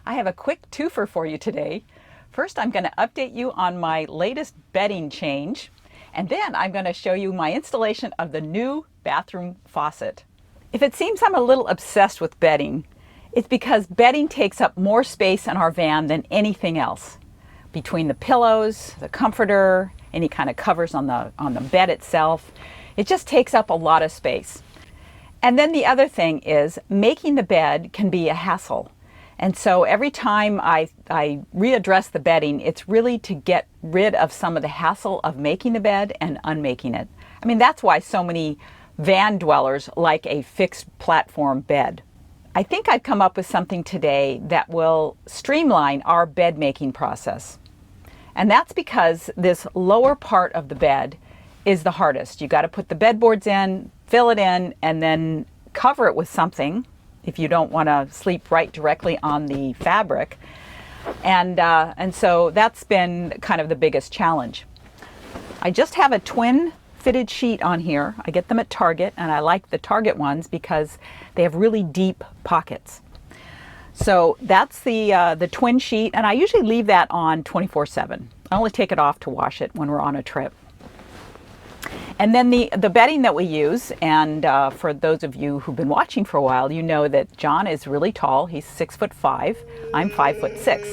I have a quick twofer for you today. First, I'm going to update you on my latest bedding change, and then I'm going to show you my installation of the new bathroom faucet. If it seems I'm a little obsessed with bedding, it's because bedding takes up more space in our van than anything else. Between the pillows, the comforter, any kind of covers on the bed itself, it just takes up a lot of space. And then the other thing is making the bed can be a hassle. And so every time I readdress the bedding, it's really to get rid of some of the hassle of making the bed and unmaking it. I mean, that's why so many van dwellers like a fixed platform bed. I think I've come up with something today that will streamline our bed making process. And that's because this lower part of the bed is the hardest. You got to put the bedboards in, fill it in, and then cover it with something if you don't want to sleep right directly on the fabric. And so that's been kind of the biggest challenge. I just have a twin fitted sheet on here. I get them at Target, and I like the Target ones because they have really deep pockets. So that's the twin sheet, and I usually leave that on 24/7. I only take it off to wash it when we're on a trip. And then the bedding that we use, and for those of you who've been watching for a while, you know that John is really tall. He's 6'5". I'm 5'6".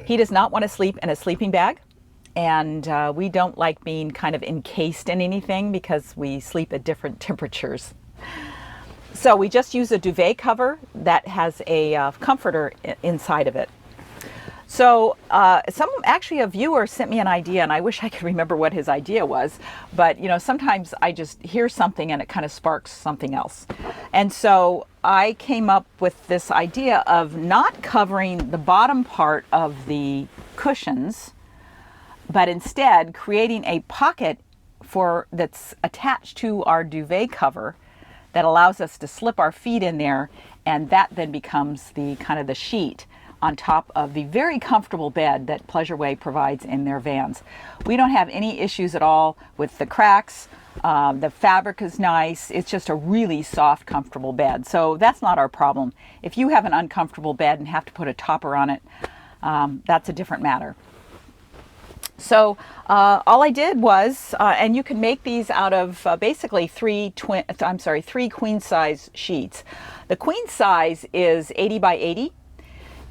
He does not want to sleep in a sleeping bag, and we don't like being kind of encased in anything because we sleep at different temperatures. So we just use a duvet cover that has a comforter inside of it. So a viewer sent me an idea, and I wish I could remember what his idea was, but sometimes I just hear something and it kind of sparks something else. And so I came up with this idea of not covering the bottom part of the cushions, but instead creating a pocket that's attached to our duvet cover that allows us to slip our feet in there, and that then becomes the kind of the sheet on top of the very comfortable bed that Pleasureway provides in their vans. We don't have any issues at all with the cracks. The fabric is nice. It's just a really soft, comfortable bed. So that's not our problem. If you have an uncomfortable bed and have to put a topper on it, that's a different matter. So all I did was, and you can make these out of basically three queen size sheets. The queen size is 80 by 80.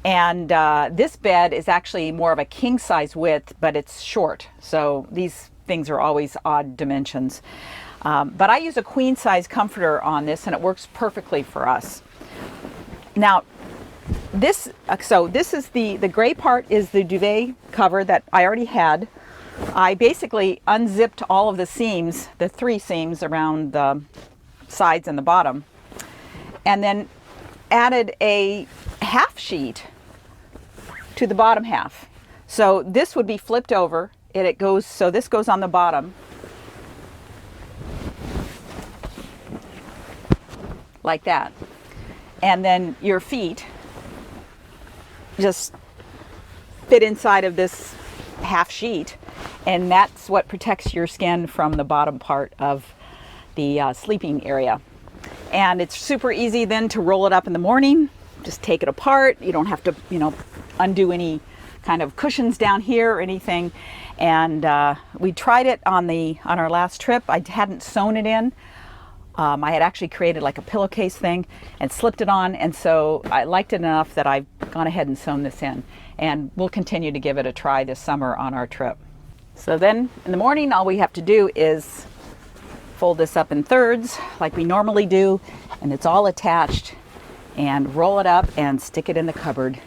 And this bed is actually more of a king size width, but it's short. So these things are always odd dimensions. But I use a queen size comforter on this, and it works perfectly for us. Now, this is the gray part is the duvet cover that I already had. I basically unzipped all of the seams, the 3 seams around the sides and the bottom, and then added a half sheet to the bottom half. So this would be flipped over, so this goes on the bottom like that, and then your feet just fit inside of this half sheet, and that's what protects your skin from the bottom part of the sleeping area. And it's super easy then to roll it up in the morning. Just take it apart. You don't have to, undo any kind of cushions down here or anything. And we tried it on our last trip. I hadn't sewn it in. I had actually created like a pillowcase thing and slipped it on, and so I liked it enough that I've gone ahead and sewn this in, and we'll continue to give it a try this summer on our trip. So then in the morning, all we have to do is fold this up in thirds like we normally do, and it's all attached, and roll it up and stick it in the cupboard,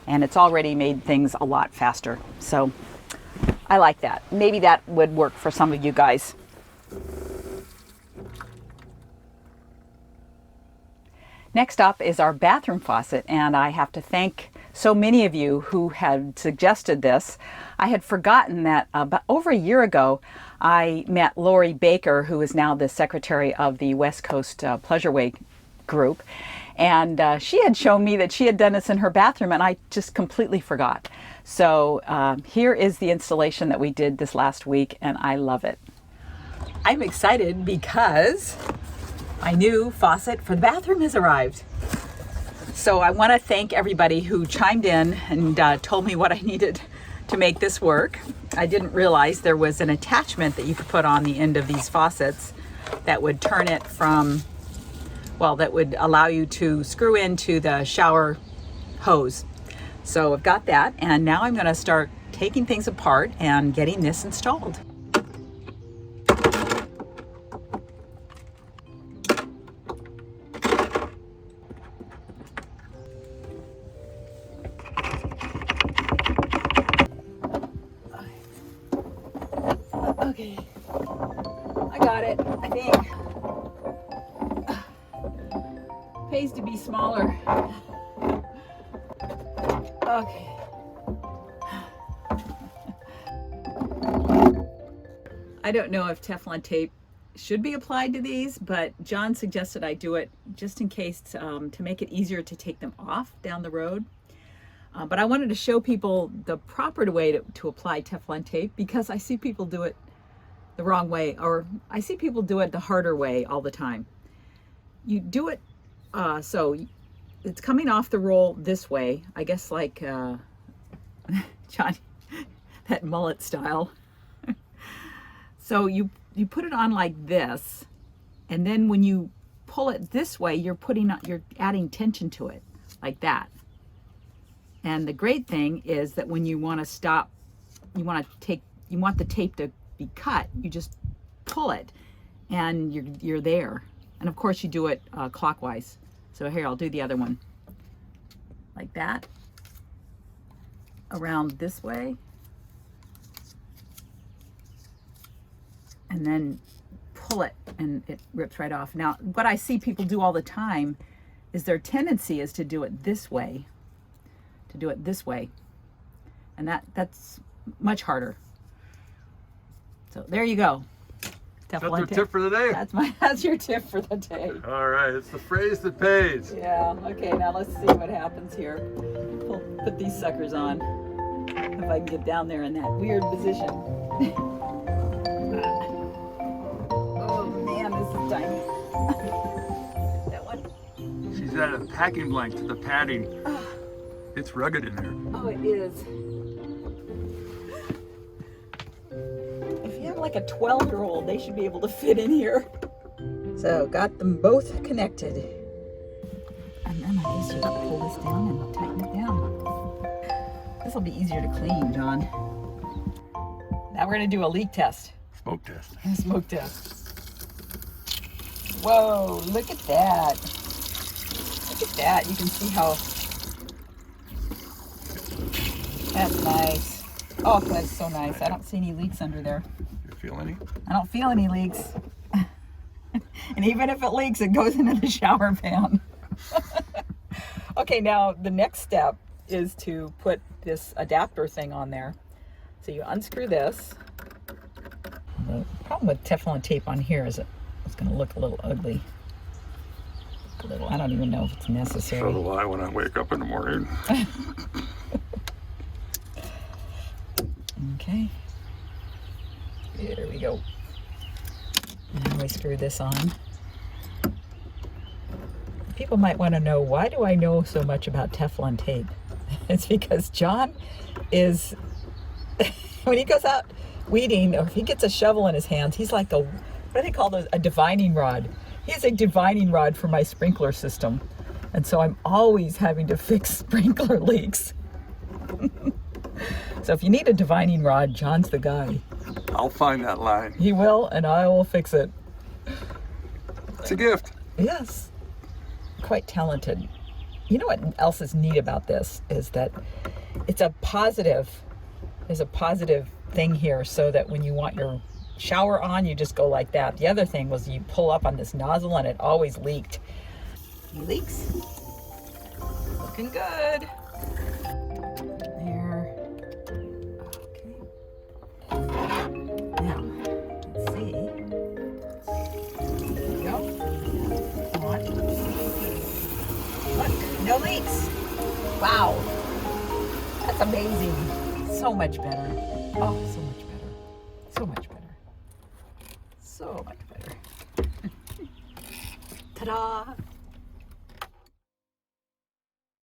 and it's already made things a lot faster. So I like that. Maybe that would work for some of you guys. Next up is our bathroom faucet, and I have to thank so many of you who had suggested this. I had forgotten that about over a year ago, I met Lori Baker, who is now the secretary of the West Coast Pleasureway group, and she had shown me that she had done this in her bathroom, and I just completely forgot. So here is the installation that we did this last week, and I love it. I'm excited because my new faucet for the bathroom has arrived. So I want to thank everybody who chimed in and told me what I needed to make this work. I didn't realize there was an attachment that you could put on the end of these faucets that would turn it from, well, that would allow you to screw into the shower hose. So I've got that, and now I'm going to start taking things apart and getting this installed. Okay, I got it, I think. Pays to be smaller. Okay. I don't know if Teflon tape should be applied to these, but John suggested I do it just in case to make it easier to take them off down the road. But I wanted to show people the proper way to apply Teflon tape, because I see people do it the wrong way, or I see people do it the harder way all the time. You do it so it's coming off the roll this way, I guess, like John, that mullet style. So you put it on like this, and then when you pull it this way, you're adding tension to it like that. And the great thing is that when you want to stop, you want the tape to be cut, you just pull it and you're there. And of course you do it clockwise. So here, I'll do the other one. Like that. Around this way. And then pull it and it rips right off. Now, what I see people do all the time is their tendency is to do it this way. And that's much harder. So there you go. That's your tip for the day? That's your tip for the day. All right, it's the phrase that pays. Yeah, okay, now let's see what happens here. We'll put these suckers on. If I can get down there in that weird position. Oh man, this is tiny. That one. She's added a packing blank to the padding. It's rugged in there. Oh, it is. If you have like a 12-year-old, they should be able to fit in here. So, got them both connected. And then I guess you gotta pull this down and tighten it down. This will be easier to clean, John. Now we're gonna do a leak test. Smoke test. A smoke test. Whoa, look at that. Look at that. You can see how... That's nice. Oh, that's so nice. I don't see any leaks under there. You feel any? I don't feel any leaks. And even if it leaks, it goes into the shower pan. Okay, now the next step is to put this adapter thing on there. So you unscrew this. The problem with Teflon tape on here is it's going to look a little ugly. I don't even know if it's necessary. So do I when I wake up in the morning. Okay. There we go. Now we screw this on. People might want to know, why do I know so much about Teflon tape? It's because John is, when he goes out weeding, or if he gets a shovel in his hands, he's like what do they call those? A divining rod. He's a divining rod for my sprinkler system. And so I'm always having to fix sprinkler leaks. So if you need a divining rod, John's the guy. I'll find that line. He will, and I will fix it. It's a gift. Yes. Quite talented. You know what else is neat about this is that it's a positive. There's a positive thing here, so that when you want your shower on, you just go like that. The other thing was you pull up on this nozzle and it always leaked. Any leaks? Looking good. There. Okay. Now, let's see. There we go. Come on. Look, no leaks. Wow. That's amazing. So much better. Oh, so much better. So much better. So much better. Ta-da!